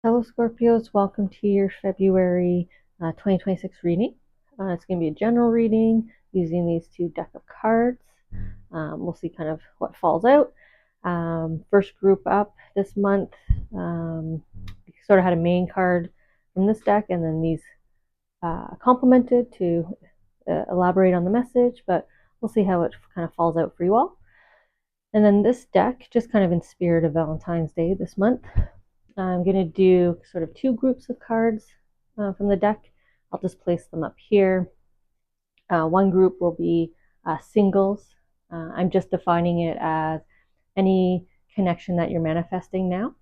Hello Scorpios, welcome to your February 2026 reading. It's going to be a general reading using these two deck of cards. We'll see kind of what falls out. First group up this month, sort of had a main card from this deck and then these complemented to elaborate on the message, but we'll see how it kind of falls out for you all. And then this deck, just kind of in spirit of Valentine's Day this month, I'm going to do sort of two groups of cards from the deck. I'll just place them up here. One group will be singles. I'm just defining it as any connection that you're manifesting now.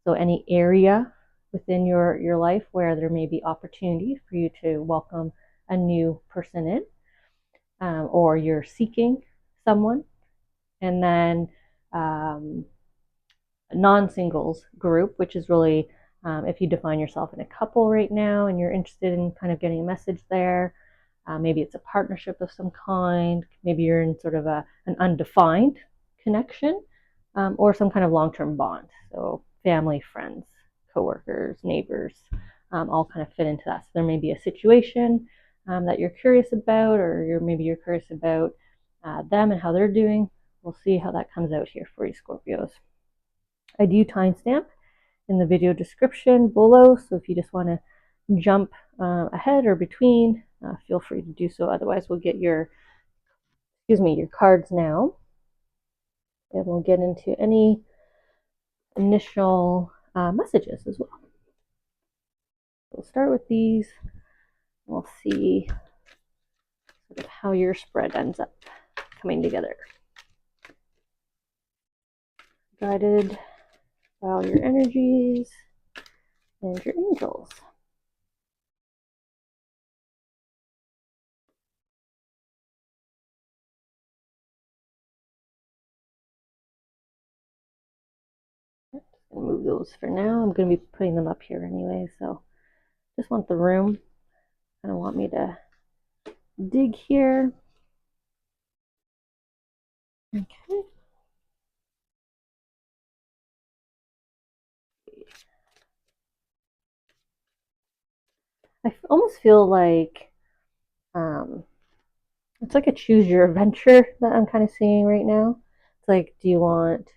So any area within your life where there may be opportunity for you to welcome a new person in, or you're seeking someone. And then non-singles group, which is really if you define yourself in a couple right now and you're interested in kind of getting a message there. Maybe it's a partnership of some kind. Maybe you're in sort of an undefined connection, or some kind of long-term bond. So family, friends, coworkers, neighbors, all kind of fit into that. So there may be a situation that you're curious about, or maybe you're curious about them and how they're doing. We'll see how that comes out here for you, Scorpios. I do timestamp in the video description below, so if you just want to jump ahead or between, feel free to do so. Otherwise, we'll get your cards now, and we'll get into any initial messages as well. We'll start with these. We'll see sort of how your spread ends up coming together. Guided by all your energies and your angels. Move those for now. I'm going to be putting them up here anyway, so just want the room. I don't want me to dig here. Okay. I almost feel like it's like a choose your adventure that I'm kind of seeing right now. It's like, do you want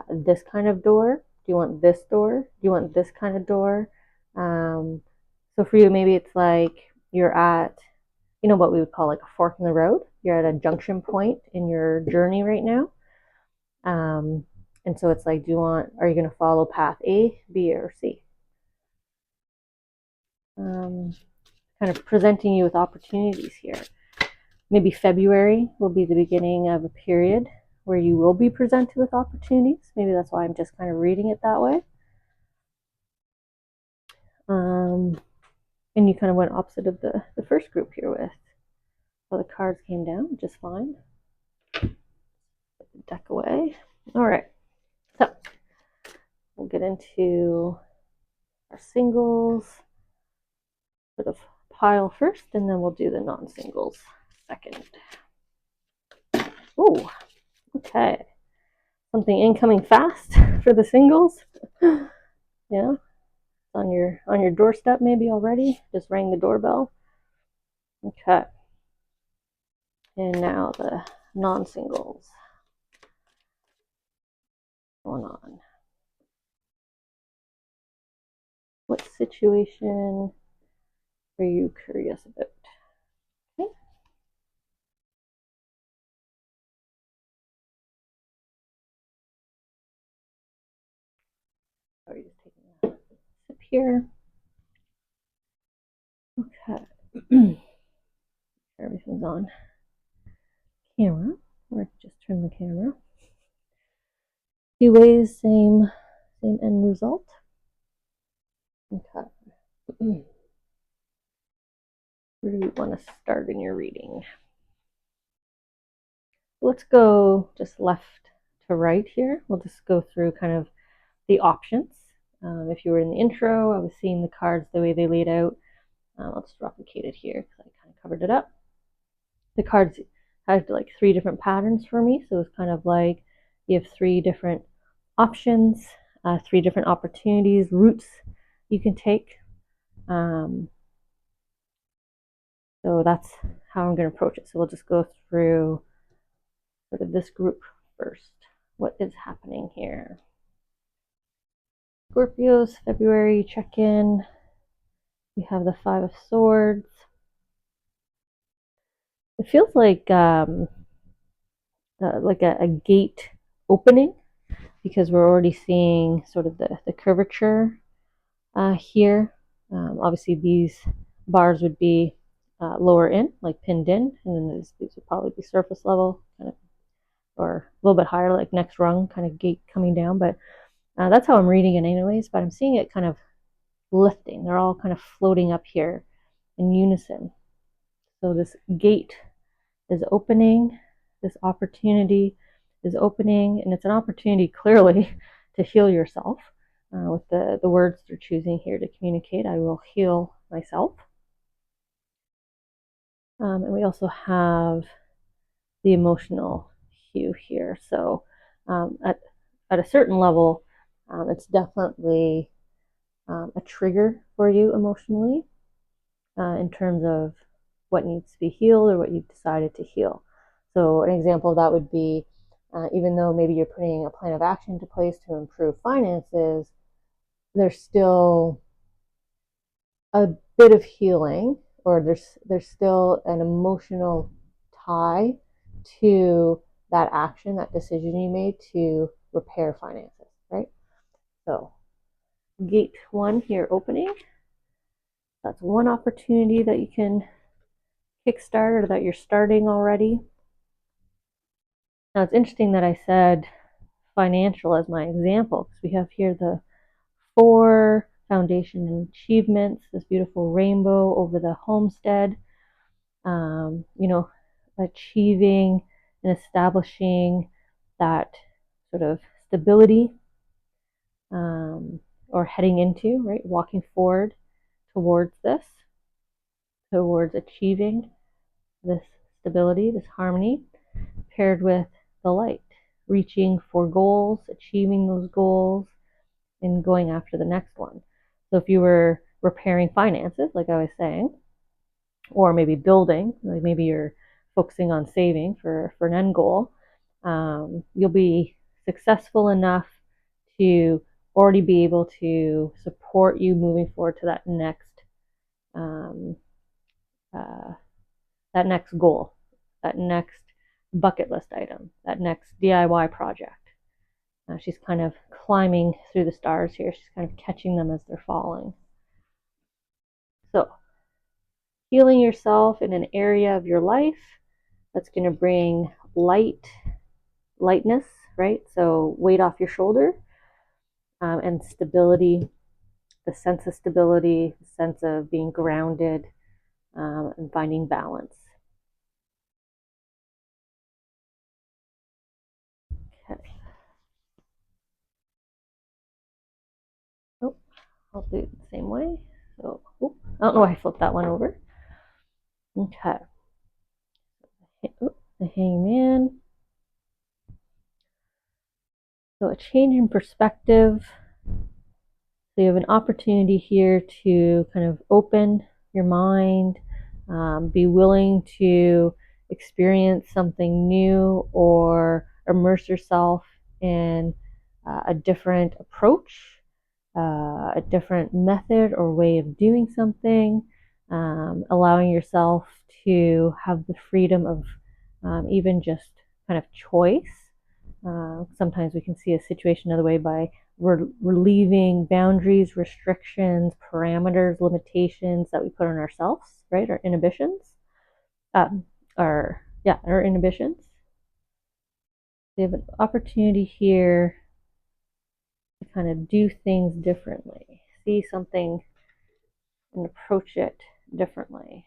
this kind of door? Do you want this door? Do you want this kind of door? So for you, maybe it's like you're at, what we would call like a fork in the road. You're at a junction point in your journey right now. And so it's like, are you going to follow path A, B, or C? Kind of presenting you with opportunities here. Maybe February will be the beginning of a period where you will be presented with opportunities. Maybe that's why I'm just kind of reading it that way. And you kind of went opposite of the first group here with, well, the cards came down, which is fine. Put the deck away. All right, so we'll get into our singles sort of pile first, and then we'll do the non-singles second. Oh, okay. Something incoming fast for the singles. Yeah, on your doorstep maybe already. Just rang the doorbell. Okay. And now the non-singles. Going on. What situation are you curious about? Okay. Sorry, just taking a sip here. Okay. Everything's on camera, or just turn the camera. Two ways, same end result. Okay. Where do you want to start in your reading? Let's go just left to right here. We'll just go through kind of the options. If you were in the intro, I was seeing the cards the way they laid out. I'll just replicate it here because I kind of covered it up. The cards had like 3 different patterns for me, so it's kind of like you have 3 different options, 3 different opportunities, routes you can take. So that's how I'm going to approach it. So we'll just go through sort of this group first. What is happening here? Scorpios, February check-in. We have the Five of Swords. It feels like a gate opening, because we're already seeing sort of the curvature here. Obviously, these bars would be lower in, like pinned in, and then these would probably be surface level, kind of, or a little bit higher, like next rung, kind of gate coming down. But that's how I'm reading it anyways, but I'm seeing it kind of lifting. They're all kind of floating up here in unison. So this gate is opening, this opportunity is opening, and it's an opportunity clearly to heal yourself with the words they're choosing here to communicate. I will heal myself. And we also have the emotional hue here. So at a certain level, it's definitely a trigger for you emotionally in terms of what needs to be healed or what you've decided to heal. So an example of that would be, even though maybe you're putting a plan of action into place to improve finances, there's still a bit of healing, or there's still an emotional tie to that action, that decision you made to repair finances, right? So gate 1 here opening. That's one opportunity that you can kickstart, or that you're starting already. Now it's interesting that I said financial as my example, because we have here the 4 foundation and achievements, this beautiful rainbow over the homestead. Achieving and establishing that sort of stability, or heading into, right, walking forward towards this, towards achieving this stability, this harmony, paired with the light, reaching for goals, achieving those goals, and going after the next one. So if you were repairing finances, like I was saying, or maybe building, like maybe you're focusing on saving for an end goal, you'll be successful enough to already be able to support you moving forward to that next goal, that next bucket list item, that next DIY project. She's kind of climbing through the stars here. She's kind of catching them as they're falling. So healing yourself in an area of your life that's going to bring lightness, right? So weight off your shoulder, and stability, the sense of stability, the sense of being grounded, and finding balance. Okay. Oh, I'll do it the same way. So, I don't know why I flipped that one over. Okay. The hangman. So a change in perspective. So you have an opportunity here to kind of open your mind, be willing to experience something new, or immerse yourself in a different approach, a different method or way of doing something, allowing yourself to have the freedom of even just kind of choice. Sometimes we can see a situation another way by relieving boundaries, restrictions, parameters, limitations that we put on ourselves, right? Our inhibitions. Our inhibitions. We have an opportunity here to kind of do things differently, see something and approach it differently.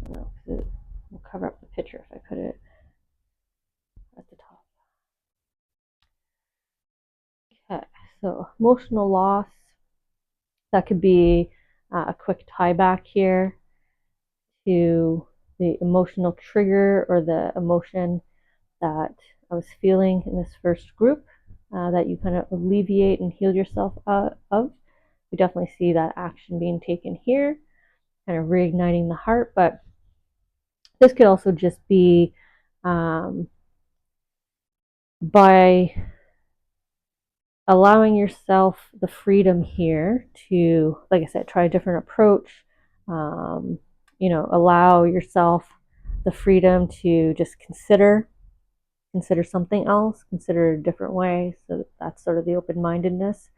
I don't know, because it will cover up the picture if I put it at the top. Okay, so emotional loss. That could be a quick tie back here to the emotional trigger or the emotion that I was feeling in this first group, that you kind of alleviate and heal yourself of. We definitely see that action being taken here, kind of reigniting the heart. But this could also just be by allowing yourself the freedom here to, like I said, try a different approach. Allow yourself the freedom to just consider something else, consider a different way. So that's sort of the open-mindedness.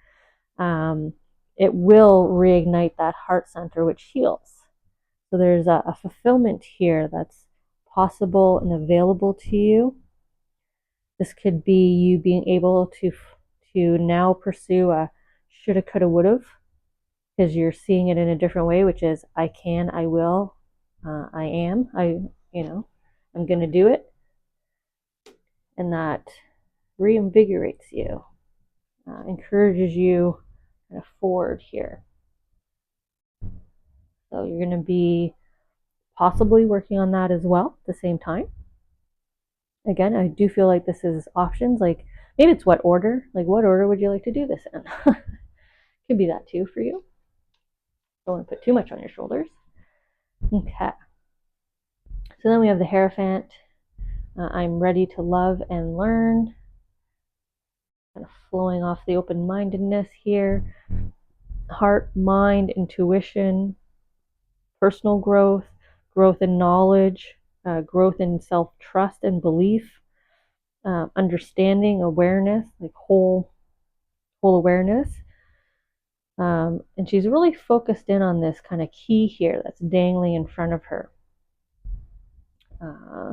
It will reignite that heart center, which heals. So there's a fulfillment here that's possible and available to you. This could be you being able to now pursue a shoulda, coulda, woulda, because you're seeing it in a different way, which is I can, I will, I am, I'm going to do it. And that reinvigorates you, encourages you kind of forward here. So you're going to be possibly working on that as well at the same time. Again, I do feel like this is options, like maybe it's what order would you like to do this in? Could be that too for you. Don't want to put too much on your shoulders. Okay. So then we have the Hierophant. I'm ready to love and learn. Kind of flowing off the open-mindedness here. Heart, mind, intuition, personal growth, growth in knowledge, growth in self-trust and belief, understanding, awareness, like whole awareness. And she's really focused in on this kind of key here that's dangling in front of her.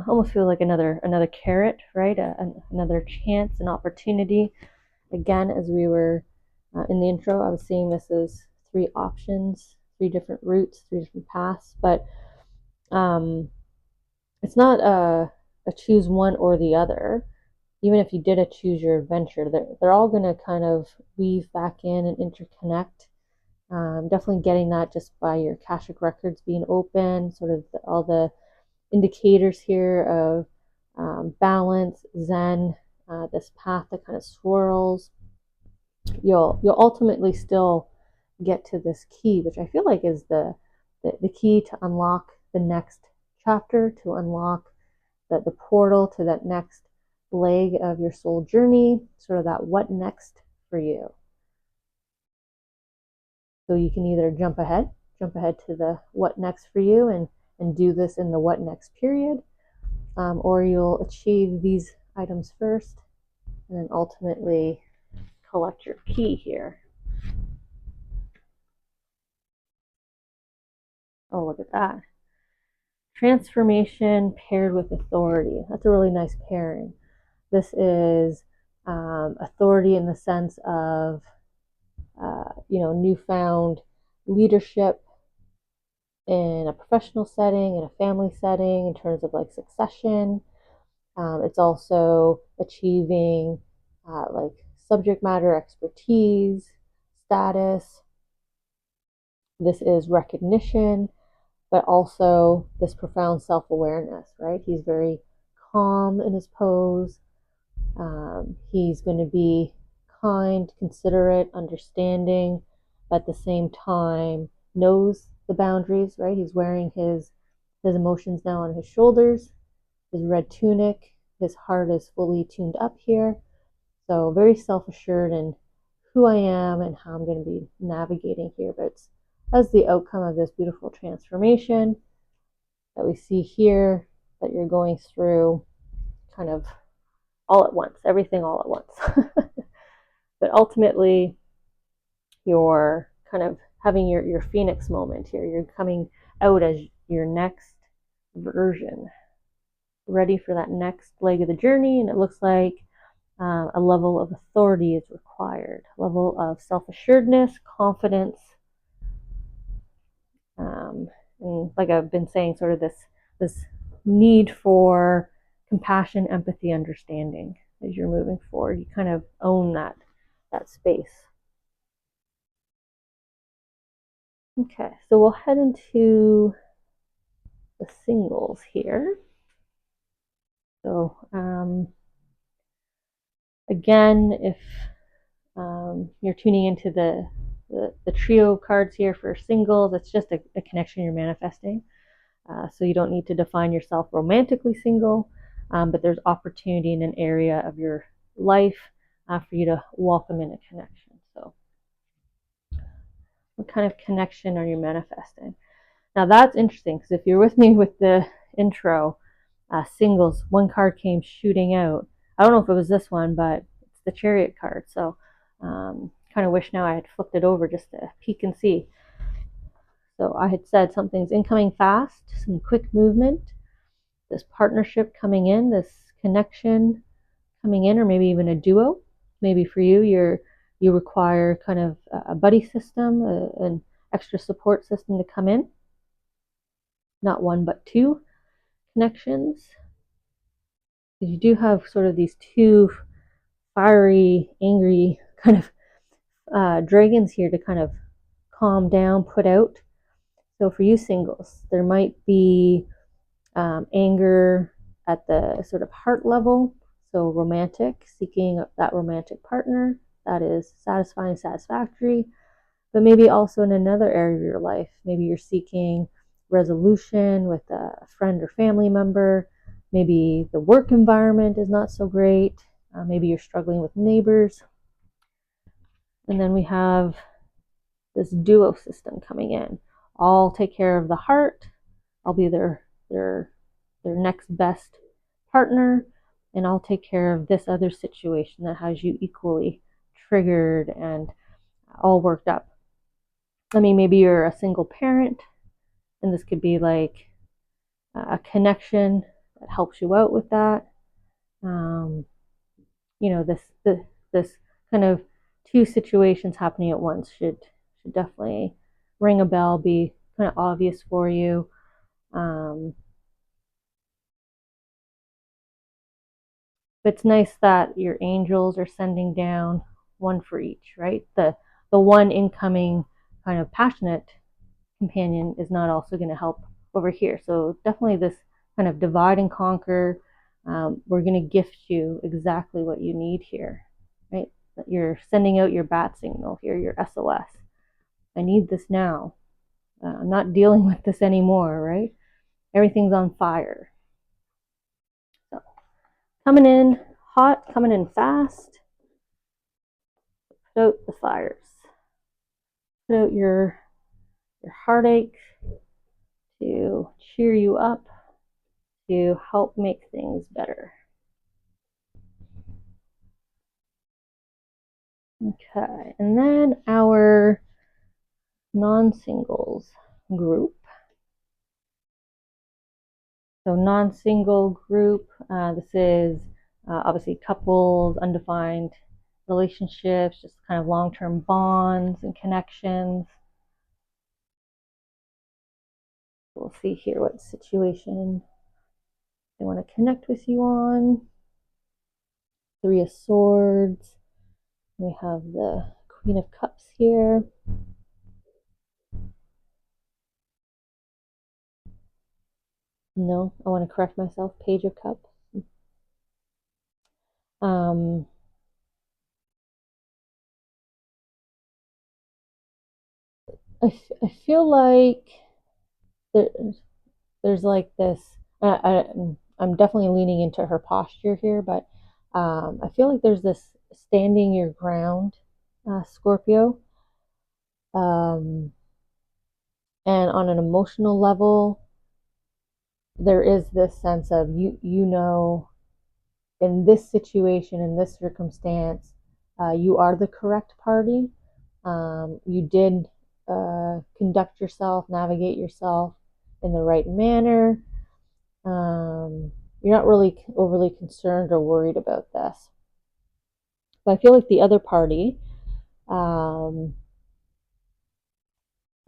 Almost feels like another carrot, right? Another chance, an opportunity. Again, as we were in the intro, I was seeing this as 3 options, 3 different routes, 3 different paths, but it's not a choose one or the other. Even if you did a choose your adventure, they're all going to kind of weave back in and interconnect. Definitely getting that just by your Akashic records being open, sort of all the indicators here of balance, Zen, this path that kind of swirls. You'll ultimately still get to this key, which I feel like is the key to unlock the next chapter, to unlock the portal to that next leg of your soul journey, sort of that what next for you. So you can either jump ahead to the what next for you and do this in the what next period, or you'll achieve these items first and then ultimately collect your key here. Oh, look at that. Transformation paired with authority. That's a really nice pairing. This is authority in the sense of, newfound leadership in a professional setting, in a family setting, in terms of like succession. It's also achieving like subject matter expertise, status. This is recognition, but also this profound self-awareness, right? He's very calm in his pose. He's going to be kind, considerate, understanding, but at the same time knows the boundaries, right? He's wearing his emotions now on his shoulders, his red tunic, his heart is fully tuned up here. So very self-assured in who I am and how I'm going to be navigating here. But it's as the outcome of this beautiful transformation that we see here, that you're going through kind of all at once, everything all at once. But ultimately, you're kind of having your phoenix moment here. You're coming out as your next version, ready for that next leg of the journey. And it looks like a level of authority is required, a level of self-assuredness, confidence. And like I've been saying, sort of this need for compassion, empathy, understanding as you're moving forward. You kind of own that space. Okay, so we'll head into the singles here. So Again, if you're tuning into the trio cards here for singles, it's just a connection you're manifesting. So you don't need to define yourself romantically single, but there's opportunity in an area of your life for you to welcome in a connection. So what kind of connection are you manifesting? Now that's interesting, because if you're with me with the intro, singles, one card came shooting out. I don't know if it was this one, but it's the Chariot card. So kind of wish now I had flipped it over just to peek and see. So I had said something's incoming fast, some quick movement, this partnership coming in, this connection coming in, or maybe even a duo. Maybe for you, you require kind of a buddy system, an extra support system to come in. Not one, but two connections. Because you do have sort of these two fiery, angry kind of dragons here to kind of calm down, put out. So for you singles, there might be anger at the sort of heart level. So romantic, seeking that romantic partner that is satisfying, satisfactory, but maybe also in another area of your life. Maybe you're seeking resolution with a friend or family member. Maybe the work environment is not so great. Maybe you're struggling with neighbors. And then we have this duo system coming in. I'll take care of the heart. I'll be their next best partner, and I'll take care of this other situation that has you equally triggered and all worked up. I mean, maybe you're a single parent, and this could be like a connection that helps you out with that. This kind of two situations happening at once should definitely ring a bell, be kind of obvious for you. But it's nice that your angels are sending down one for each, right? The one incoming kind of passionate companion is not also going to help over here. So definitely this kind of divide and conquer. We're going to gift you exactly what you need here, right? You're sending out your bat signal here, your SOS. I need this now. I'm not dealing with this anymore, right? Everything's on fire. So coming in hot, coming in fast. Put out the fires. Put out your heartache to cheer you up, to help make things better. Okay, and then our non-singles group. So non-single group, this is obviously couples, undefined relationships, just kind of long-term bonds and connections. We'll see here what situation they want to connect with you on. Three of Swords. We have the Queen of Cups here. No, I want to correct myself. Page of Cups. I feel like there's like this. I'm definitely leaning into her posture here, but I feel like there's this standing your ground, Scorpio. And on an emotional level, there is this sense of you know, in this situation, in this circumstance, you are the correct party. You did conduct yourself, navigate yourself in the right manner. You're not really overly concerned or worried about this. But I feel like the other party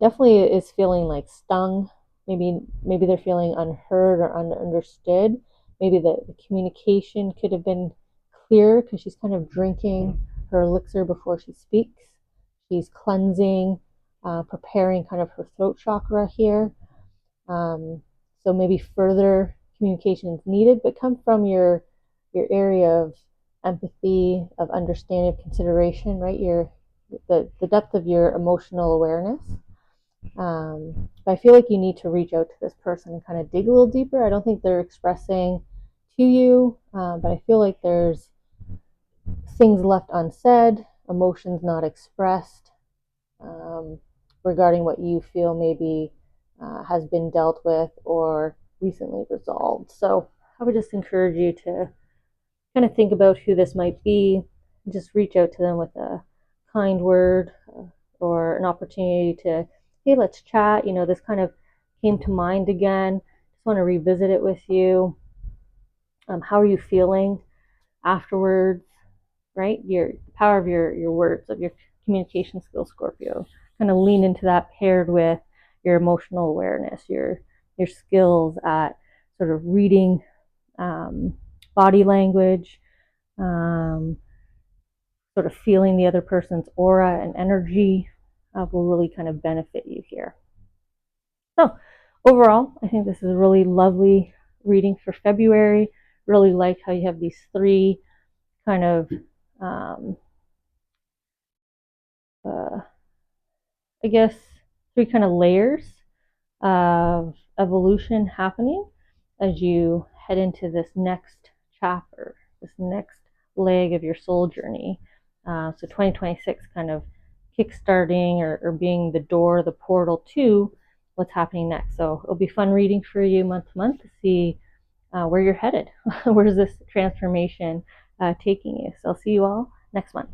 definitely is feeling like stung. Maybe they're feeling unheard or understood. Maybe the communication could have been clearer, because she's kind of drinking her elixir before she speaks. She's cleansing, preparing kind of her throat chakra here. So maybe further communication is needed, but come from your area of empathy, of understanding, of consideration, right? The depth of your emotional awareness. But I feel like you need to reach out to this person and kind of dig a little deeper. I don't think they're expressing to you, but I feel like there's things left unsaid, emotions not expressed, regarding what you feel maybe has been dealt with or recently resolved. So I would just encourage you to kind of think about who this might be. Just reach out to them with a kind word or an opportunity to, hey, let's chat. This kind of came to mind again. Just want to revisit it with you. How are you feeling afterwards? Right? The power of your words, of your communication skills, Scorpio. Kind of lean into that, paired with your emotional awareness, your skills at sort of reading body language, sort of feeling the other person's aura and energy will really kind of benefit you here. So overall, I think this is a really lovely reading for February. Really like how you have these three kind of I guess three kind of layers of evolution happening as you head into this next chapter, this next leg of your soul journey. So 2026 kind of kickstarting or being the door, the portal to what's happening next. So it'll be fun reading for you month to month to see where you're headed. Where's this transformation taking you? So I'll see you all next month.